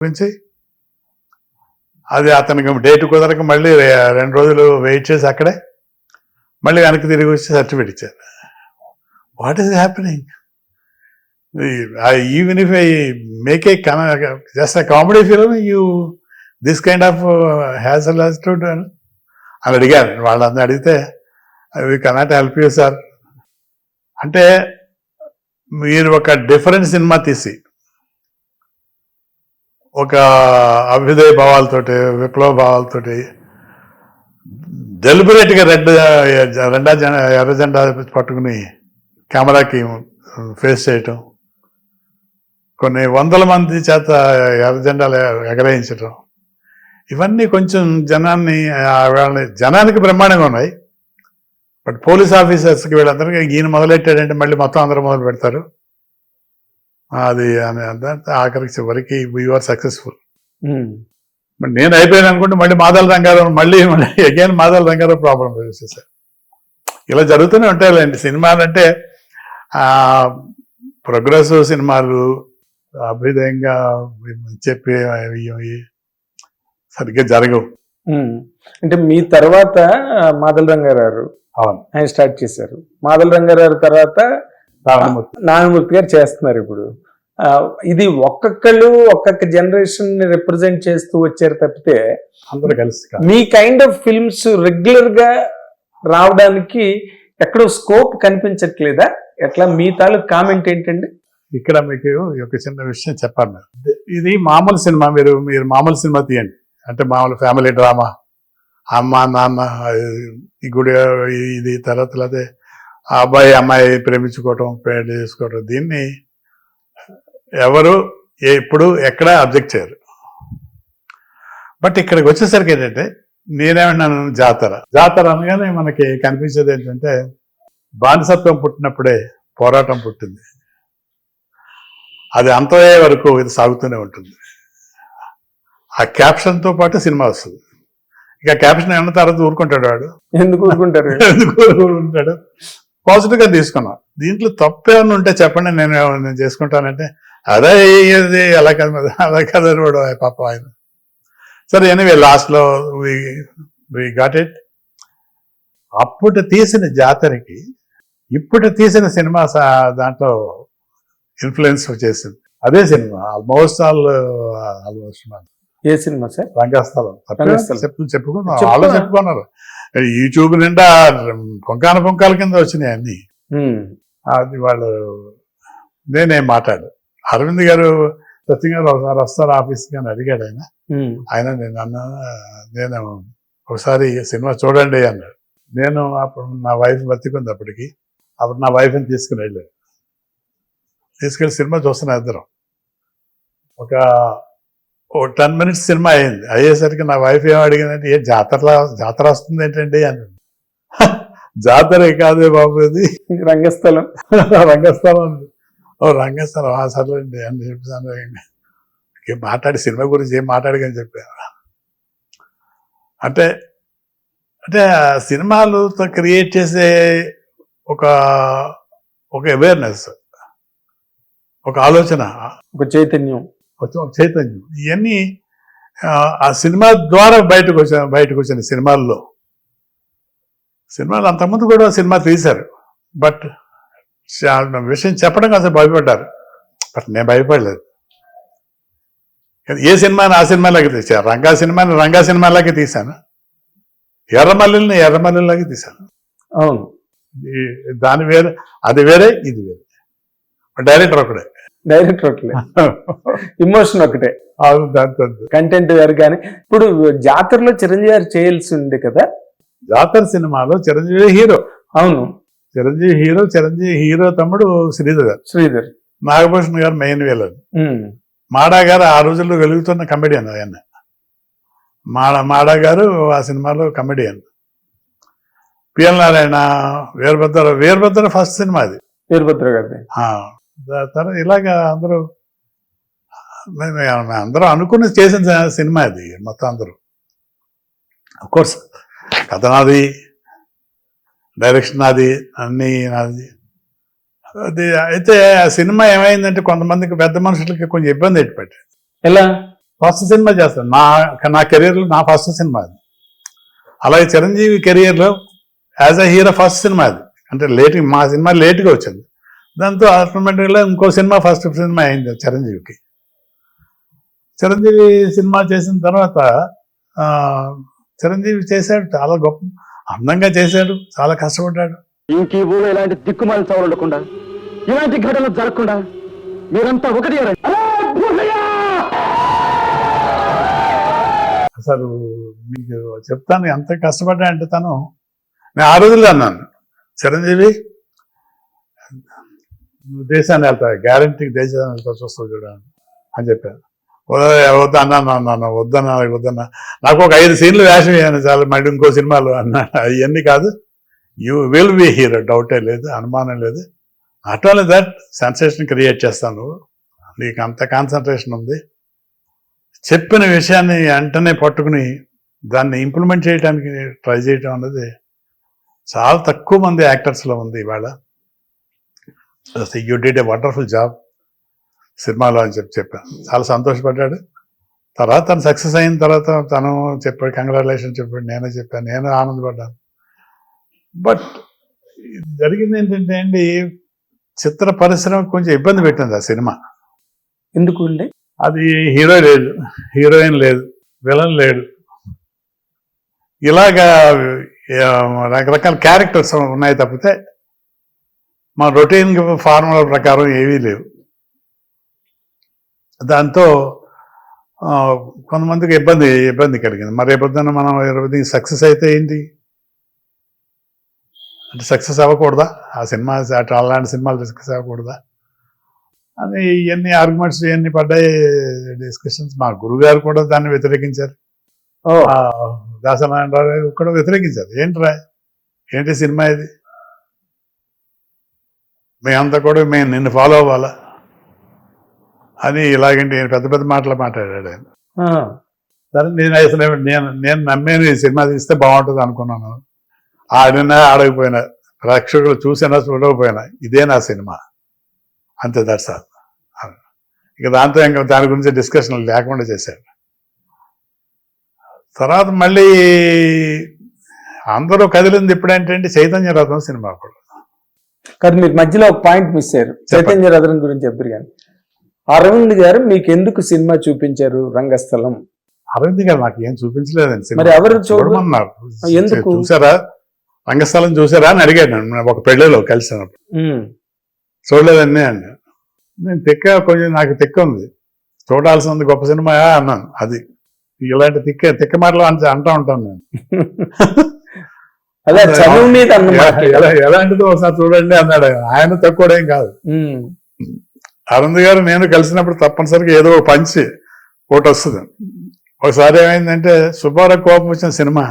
గురించి అది అతనికి డేట్ కుదరక మళ్ళీ 2 రోజులు వెయిట్ చేసి అక్కడే మళ్ళీ వెనక్కి తిరిగి వచ్చి సర్టిఫికేట్ ఇచ్చారు. What is happening? Even if I make a just a comedy film, you this kind of hassle attitude అని అడిగారు. వాళ్ళందరూ అడిగితే we cannot help you sir అంటే, మీరు ఒక డిఫరెంట్ సినిమా తీసి ఒక అభ్యుదయ భావాలతోటి, విప్లవ భావాలతోటి డెలిబరేట్గా ఎర్ర జెండా పట్టుకుని కెమెరాకి ఫేస్ చేయటం, కొన్ని వందల మంది చేత ఎర్ర జెండాలు ఎగరేయించటం, ఇవన్నీ కొంచెం జనానికి బ్రహ్మాండంగా ఉన్నాయి. బట్ పోలీస్ ఆఫీసర్స్కి వీళ్ళందరికీ ఈయన మొదలెట్టాడంటే మళ్ళీ మొత్తం అందరూ మొదలు పెడతారు. అది ఆఖరికి చివరికి యూఆర్ సక్సెస్ఫుల్. మరి నేను అయిపోయాను అనుకుంటే మళ్ళీ మాదాల రంగారావు మళ్ళీ అగైన్ మాదాల రంగారావు ప్రాబ్లం చేసేసారు. ఇలా జరుగుతూనే ఉంటాయిలేండి. సినిమాలు అంటే ప్రోగ్రెసివ్ సినిమాలు అభ్యుదయంగా చెప్పి సరిగ్గా జరగవు. అంటే మీ తర్వాత మాదల రంగారావు ఆయన స్టార్ట్ చేశారు. మాదల రంగారావు తర్వాత నారాయణమూర్తి గారు చేస్తున్నారు. ఇప్పుడు ఇది ఒక్కొక్క జనరేషన్ ని రిప్రజెంట్ చేస్తూ వచ్చారు తప్పితే అందరూ కలిసి మీ కైండ్ ఆఫ్ ఫిల్మ్స్ రెగ్యులర్ గా రావడానికి ఎక్కడో స్కోప్ కనిపించట్లేదా? ఎట్లా మీ తాలూకు కామెంట్ ఏంటండి? ఇక్కడ మీకు ఒక చిన్న విషయం చెప్పాను. ఇది మామూలు సినిమా, మీరు మామూలు సినిమా తీయండి అంటే మామూలు ఫ్యామిలీ డ్రామా, అమ్మ నాన్న ఈ గుడి ఇది తర్వాత అదే అబ్బాయి అమ్మాయి ప్రేమించుకోవటం, పెళ్లి చేసుకోవటం, దీన్ని ఎవరు ఎప్పుడు ఎక్కడ అబ్జెక్ట్ చేయరు. బట్ ఇక్కడికి వచ్చేసరికి ఏంటంటే నేనేమన్నాను, జాతర అనగానే మనకి కనిపించేది ఏంటంటే బానిసత్వం పుట్టినప్పుడే పోరాటం పుట్టింది, అది అంతయ్యే వరకు ఇది సాగుతూనే ఉంటుంది. ఆ క్యాప్షన్తో పాటు సినిమా వస్తుంది. ఇక క్యాప్షన్ అన్న తర్వాత ఊరుకుంటాడు వాడు. ఎందుకు ఊరుకుంటారు? ఊరుకుంటాడు. పాజిటివ్గా తీసుకున్నాం. దీంట్లో తప్పేమన్నా ఉంటే చెప్పండి, నేను చేసుకుంటానంటే అదే అలా కదా వాడు పాప ఆయన. సరే ఎనీవే లాస్ట్లో వి గాట్ ఇట్. అప్పుడు తీసిన జాతరకి ఇప్పుడు తీసిన సినిమా దాంట్లో ఇన్ఫ్లుయెన్స్ వచ్చేసింది. అదే సినిమా ఆల్మోస్ట్ ఏ సినిమా సార్? రంగస్థలం. చెప్పుకున్నారు, వాళ్ళు చెప్పుకున్నారు. యూట్యూబ్ నిండా పుంకాల కింద వచ్చినాయి అన్ని. అది వాళ్ళు నేనేం మాట్లాడు. అరవింద్ గారు సత్యం గారు ఒకసారి వస్తారు ఆఫీస్కి అని అడిగాడు ఆయన. నేను ఒకసారి సినిమా చూడండి అన్నాడు. నేను అప్పుడు నా వైఫ్ బతికుంది అప్పటికి. అప్పుడు నా వైఫ్ని తీసుకెళ్ళి తీసుకెళ్ళి సినిమా చూస్తున్నా ఇద్దరం. ఒక 10 minutes సినిమా అయ్యేసరికి నా వైఫ్ ఏం అడిగిందంటే, జాతర వస్తుంది ఏంటండి అని. జాతరే కాదే బాబు, ఇది రంగస్థలం. రంగస్థలం. ఓ రంగస్థలం సర్లేండి అని చెప్పాను. మాట్లాడి సినిమా గురించి ఏం మాట్లాడగని చెప్పాను. అంటే సినిమాలతో క్రియేట్ చేసే ఒక అవేర్నెస్, ఒక ఆలోచన, ఒక చైతన్యం, ఇవన్నీ ఆ సినిమా ద్వారా బయటకు వచ్చిన సినిమాలు అంతకుముందు కూడా సినిమా తీశారు. బట్ విషయం చెప్పడం కాస్త భయపడ్డారు. బట్ నేను భయపడలేదు. ఏ సినిమాని ఆ సినిమాలాగే తీశాను. రంగా సినిమాలాగే తీశాను. ఎర్రమల్లిలాగే తీశాను. అవును, దాని వేరే, అది వేరే, ఇది వేరే. డైరెక్టర్ ఒకటే, ఇమోషన్ ఒకటే, కంటెంట్ వేరు. కానీ ఇప్పుడు జాతరలో చిరంజీవి గారు చేయాల్సి ఉంది కదా. జాతర సినిమాలో చిరంజీవి హీరో. అవును, చిరంజీవి హీరో తమ్ముడు శ్రీధర్, నాగభూషణ్ గారు మెయిన్ విలన్. మాడా గారు ఆ రోజుల్లో వెలుగుతున్న కమెడియన్. ఆయన మాడా గారు ఆ సినిమాలో comedian. P L Narayana, Veerabhadra first సినిమా అది, వీరభద్ర గారి. తర్వాత ఇలాగా అందరూ అనుకుని చేసిన సినిమా అది మొత్తం. అందరూ అఫ్కోర్స్ కథ నాది, డైరెక్షన్ నాది, అన్నీ నాది. అది అయితే ఆ సినిమా ఏమైందంటే కొంతమందికి, పెద్ద మనుషులకి కొంచెం ఇబ్బంది పెట్టాడు. ఎలా ఫస్ట్ సినిమా చేస్తాను నా కెరీర్లో నా ఫస్ట్ సినిమా అది. అలాగే చిరంజీవి కెరియర్లో యాజ్ అ హీరో ఫస్ట్ సినిమా అది. అంటే మా సినిమా లేట్గా వచ్చింది. దాంతో ఆటోమేటిక్గా ఇంకో సినిమా ఫస్ట్ సినిమా అయింది చిరంజీవికి. చిరంజీవి సినిమా చేసిన తర్వాత చిరంజీవి చేశాడు, చాలా గొప్ప అందంగా చేశాడు, చాలా కష్టపడ్డాడు. ఇంక ఈ ఊళ్ళో ఇలాంటి దిక్కుమాలి చావులు ఉండకుండా, ఇలాంటి ఘటనలు జరగకుండా మీరంతా ఒకటి అసలు మీకు చెప్తాను ఎంత కష్టపడ్డా అంటే నేను ఆ రోజుల్లో అన్నాను, చిరంజీవి నువ్వు దేశాన్ని వెళ్తావు, గ్యారంటీకి దేశాన్ని వెళ్తావు, చూస్తావు చూడాలని అని చెప్పాను. వద్దన్నా వద్దన్నా నాకు ఒక 5 సీన్లు వేషం వేయాను చాలు, మళ్ళీ ఇంకో సినిమాలు అన్నా. అవన్నీ కాదు, యూ విల్ బి హీరో, డౌటే లేదు, అనుమానం లేదు. Not only that, sensation create చేస్తాను, నీకు అంత కాన్సన్ట్రేషన్ ఉంది. చెప్పిన విషయాన్ని వెంటనే పట్టుకుని దాన్ని ఇంప్లిమెంట్ చేయడానికి ట్రై చేయటం అన్నది చాలా తక్కువ మంది యాక్టర్స్లో ఉంది ఇవాళ. You did a wonderful job సినిమాలో అని చెప్పాను. చాలా సంతోషపడ్డాడు. తర్వాత తను సక్సెస్ అయిన తర్వాత తను చెప్పాడు, కంగ్రాచులేషన్ చెప్పాడు, నేను ఆనందపడ్డాను. బట్ జరిగింది ఏంటంటే అండి, చిత్ర పరిశ్రమ కొంచెం ఇబ్బంది పెట్టింది ఆ సినిమా. ఎందుకు అండి? అది హీరో లేదు, హీరోయిన్ లేదు, విలన్ లేడు, ఇలాగా రకరకాల క్యారెక్టర్స్ ఉన్నాయి తప్పితే మా రొటీన్ ఫార్ములా ప్రకారం ఏవీ లేవు. దాంతో కొంతమందికి ఇబ్బంది కలిగింది. మరి రేపొద్దున మనం సక్సెస్ అయితే ఏంటి అంటే సక్సెస్ అవ్వకూడదా ఆ సినిమా, అలాంటి సినిమాలు సక్సెస్ అవ్వకూడదా అని ఇవన్నీ ఆర్గ్యుమెంట్స్ ఇవన్నీ పడ్డాయి, డిస్కషన్స్. మా గురుగారు కూడా దాన్ని వ్యతిరేకించారు, దాసనారాయణరావు కూడా వ్యతిరేకించారు. ఏంటి సినిమా ఇది, మేమంతా కూడా మేము నిన్ను ఫాలో అవ్వాలా అని ఇలాగంటే పెద్ద పెద్ద మాటలు మాట్లాడాడు ఆయన. సరే నేను అసలు నేను నమ్మేది ఈ సినిమా తీస్తే బాగుంటుంది అనుకున్నాను. ఆడినా ఆడకపోయినా, ప్రేక్షకులు చూసినా చూడకపోయినా ఇదే నా సినిమా, అంతే. That's all. ఇక ఇంకా దాని గురించి డిస్కషన్ లేకుండా చేశాడు. తర్వాత మళ్ళీ అందరూ కదిలింది ఎప్పుడంటే చైతన్య రథం సినిమా కూడా. కానీ మీరు మధ్యలో ఒక పాయింట్ మిస్ అయ్యారు. చైతన్య రథం గురించి చెప్తారు కానీ, అరవింద్ గారు మీకు ఎందుకు సినిమా చూపించారు రంగస్థలం? అరవింద్ గారు నాకు ఏం చూపించలేదండి. మరి ఎవరు చూడమన్నారు. ఎందుకు చూసారా రంగస్థలం చూసారా అని అడిగాడు ఒక పెళ్లిలో కలిసినప్పుడు. చూడలేదండి అండి. నేను నాకు తిక్క ఉంది, చూడాల్సింది గొప్ప సినిమా అన్నాను. అది ఇలాంటి తిక్క మాటలు అంటూ ఉంటాను నేను. ఎలాంటిదో ఒకసారి చూడండి అన్నాడు ఆయన. తక్కువడేం కాదు. అరవింద్ గారు నేను కలిసినప్పుడు తప్పనిసరిగా ఏదో పంచి ఒకటి వస్తుంది. ఒకసారి ఏమైందంటే సుబ్బారావు కోపం వచ్చిన సినిమా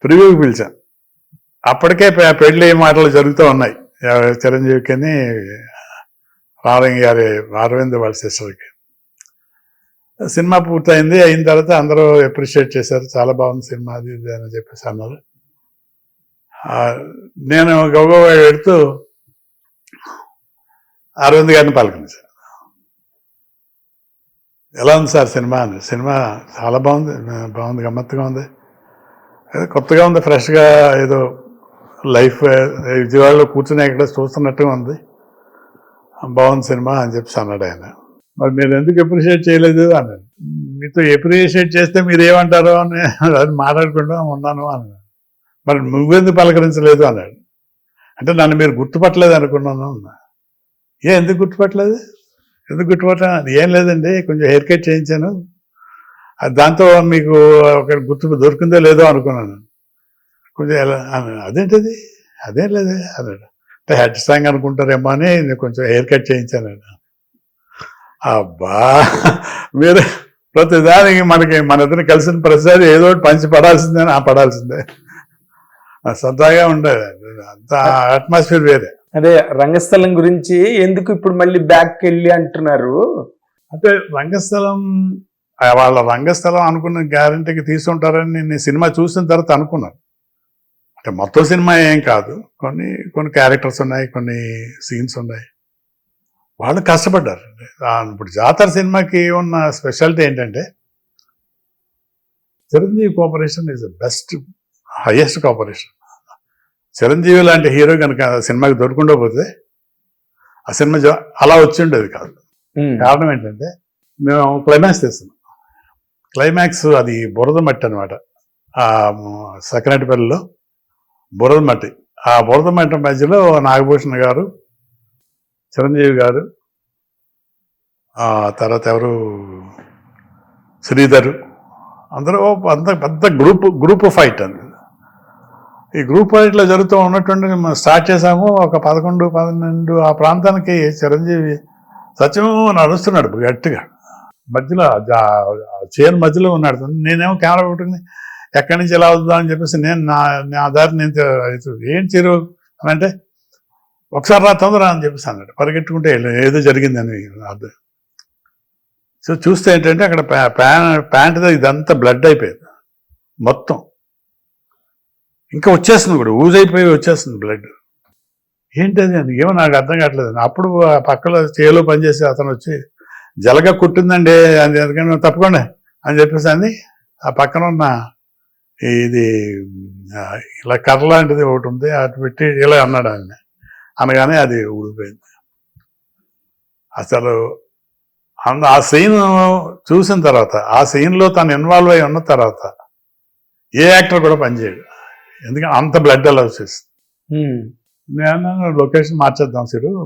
ప్రివ్యూకి పిలిచాను. అప్పటికే పెళ్లి మాటలు జరుగుతూ ఉన్నాయి చిరంజీవికి, అరవింద్ వాళ్ళ సిస్టర్కి. సినిమా పూర్తయింది. అయిన తర్వాత అందరూ అప్రిషియేట్ చేశారు, చాలా బాగుంది సినిమా అది ఇది అని చెప్పేసి అన్నారు. నేను గౌగవ పెడుతూ అరవింద్ గారిని పలకరించాను. ఎలా ఉంది సార్ సినిమా అని. సినిమా చాలా బాగుంది, గమ్మత్తుగా ఉంది, కొత్తగా ఉంది, ఫ్రెష్గా ఏదో లైఫ్ విజయవాడలో కూర్చుని ఇక్కడ చూస్తున్నట్టుగా ఉంది, బాగుంది సినిమా అని చెప్పి అన్నాడు ఆయన. మరి మీరు ఎందుకు అప్రిషియేట్ చేయలేదు అన్నాడు. మీతో అప్రిషియేట్ చేస్తే మీరు ఏమంటారో అని అది మాట్లాడుకుంటూ ఉన్నాను అన్నాడు. మరి నువ్వెందుకు పలకరించలేదు అన్నాడు. అంటే నన్ను మీరు గుర్తుపట్టలేదు అనుకున్నాను అన్నా. ఎందుకు గుర్తుపట్టలేదు? అది ఏం లేదండి, కొంచెం హెయిర్ కట్ చేయించాను, దాంతో మీకు ఒక గుర్తు దొరికిందో లేదో అనుకున్నాను. కొంచెం ఎలా అదేంటిది? అదేం లేదే అన్నాడు. అంటే హెడ్ స్ట్రాంగ్ అనుకుంటారేమో అని నేను కొంచెం హెయిర్ కట్ చేయించాను. అబ్బా, మీరు ప్రతిదానికి మన ఇద్దరు కలిసిన ప్రతిసారి ఏదో ఒకటి పంచి పడాల్సిందే, పడాల్సిందే. సరదాగా ఉండేది, అంత అట్మాస్ఫియర్ వేరే. అదే రంగస్థలం గురించి ఎందుకు ఇప్పుడు మళ్ళీ బ్యాక్ వెళ్ళి అంటున్నారు అంటే వాళ్ళ రంగస్థలం అనుకున్న గ్యారంటీకి తీసుకుంటారని నేను సినిమా చూసిన తర్వాత అనుకున్నాను. అంటే మొత్తం సినిమా ఏం కాదు, కొన్ని క్యారెక్టర్స్ ఉన్నాయి, కొన్ని సీన్స్ ఉన్నాయి, వాళ్ళు కష్టపడ్డారు. ఇప్పుడు జాతర సినిమాకి ఉన్న స్పెషాలిటీ ఏంటంటే Chiranjeevi cooperation is the best, highest cooperation. Chiranjeevi లాంటి హీరో కనుక సినిమాకి దొరకకుండా పోతే ఆ సినిమా అలా వచ్చి ఉండేది కాదు. కారణం ఏంటంటే మేము క్లైమాక్స్ తీస్తున్నాం. క్లైమాక్స్ అది బురద మట్టి అనమాట. ఆ సకినేటిపల్లిలో బురద మట్టి. ఆ బురద మట్టి మధ్యలో నాగభూషణ్ గారు, చిరంజీవి గారు, తర్వాత ఎవరు శ్రీధర్, అందరూ అంత పెద్ద గ్రూప్ ఫైట్ అండి. ఈ గ్రూప్ ఫైట్లో జరుగుతూ ఉన్నటువంటి మేము స్టార్ట్ చేసాము. ఒక 11, 12 ఆ ప్రాంతానికి చిరంజీవి సత్యం నడుస్తున్నాడు గట్టిగా, మధ్యలో చైర్ మధ్యలో ఉన్నాడు. నేనేమో కెమెరా పెట్టుకుని ఎక్కడి నుంచి ఎలా వద్దాం అని చెప్పేసి నేను నా దారి నేను ఏం చీరు అని అంటే ఒకసారి రా తొందర అని చెప్పేసి అన్నాడు. పరిగెట్టుకుంటే ఏదో జరిగిందని అర్థం. సో చూస్తే ఏంటంటే అక్కడ ప్యాంట్ ఇదంతా బ్లడ్ అయిపోయింది మొత్తం. ఇంకా వచ్చేస్తుంది కూడా, ఊజైపోయి వచ్చేస్తుంది బ్లడ్. ఏంటది అని ఏమో నాకు అర్థం కావట్లేదు. అప్పుడు ఆ పక్కలో చేలో పనిచేసి అతను వచ్చి జలగ కుట్టిందండి అని ఎందుకంటే తప్పకుండా అని చెప్పేసి అని ఆ పక్కన ఉన్న ఇది ఇలా కర్ర లాంటిది ఒకటి ఉంది అటు పెట్టి ఇలా అన్నాడు ఆయన. అనగానే అది ఊడిపోయింది. అసలు ఆ సీన్ చూసిన తర్వాత, ఆ సీన్లో తను ఇన్వాల్వ్ అయి ఉన్న తర్వాత ఏ యాక్టర్ కూడా పనిచేయడు. ఎందుకంటే అంత బ్లడ్ అలా వచ్చేస్తుంది. నేను లొకేషన్ మార్చేద్దాం సిరు